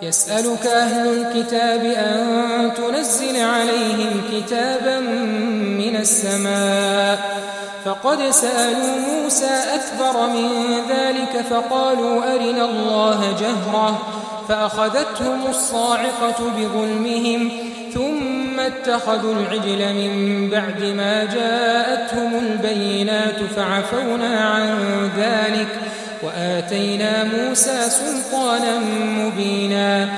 يسألك أهل الكتاب أن تنزل عليهم كتابا من السماء فقد سألوا موسى أكبر من ذلك فقالوا أرنا الله جهرة فأخذتهم الصاعقة بظلمهم ثم اتخذوا العجل من بعد ما جاءتهم البينات فعفونا عن ذلك وآتينا موسى سلطانا مبينا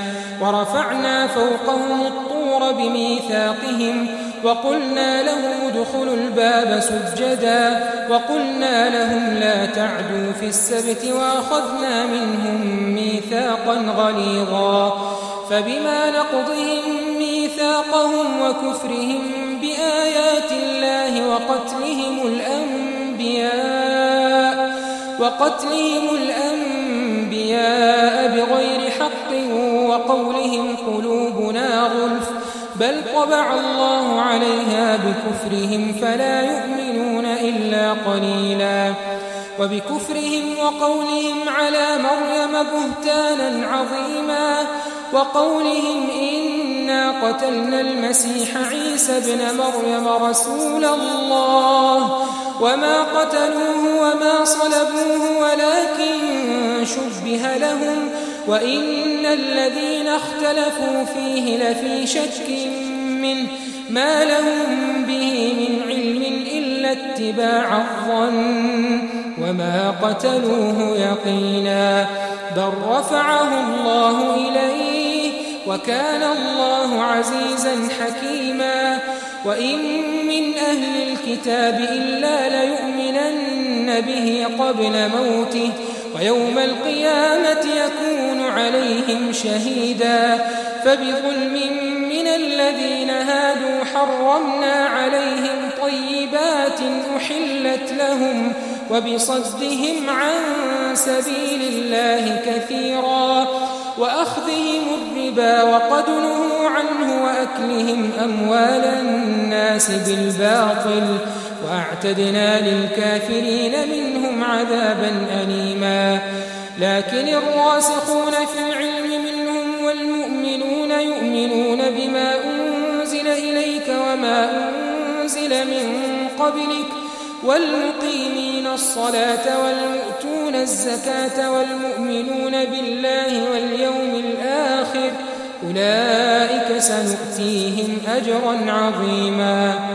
ورفعنا فوقهم الطور بميثاقهم وقلنا لهم ادخلوا الباب سجدا وقلنا لهم لا تعدوا في السبت وأخذنا منهم ميثاقا غليظا فبما نقضهم ميثاقهم وكفرهم بآيات الله وقتلهم الأنبياء بغير حق وقولهم قلوبنا غلف بل طبع الله عليها بكفرهم فلا يؤمنون إلا قليلا وبكفرهم وقولهم على مريم بهتانا عظيما وقولهم إنا قتلنا المسيح عيسى ابن مريم رسول الله وما قتلوه وما صلبوه ولكن شبه لهم وإن الذين اختلفوا فيه لفي شك منه ما لهم به من علم إلا اتباع الظن وما قتلوه يقينا بل رفعه الله إليه وكان الله عزيزا حكيما وإن من أهل الكتاب إلا ليؤمنن به قبل موته ويوم القيامة يكون عليهم شهيدا فبظلم من الذين هادوا حرمنا عليهم طيبات أحلت لهم وبصدهم عن سبيل الله كثيرا وأخذهم الربا وقد نهوا عنه وأكلهم أموال الناس بالباطل وأعتدنا للكافرين منهم عذابا أليما لكن الراسخون في العلم منهم والمؤمنون يؤمنون بما أنزل إليك وما أنزل من قبلك والمقيمين الصلاة والمؤتون الزكاة والمؤمنون بالله واليوم الآخر أولئك سنؤتيهم أجرا عظيما.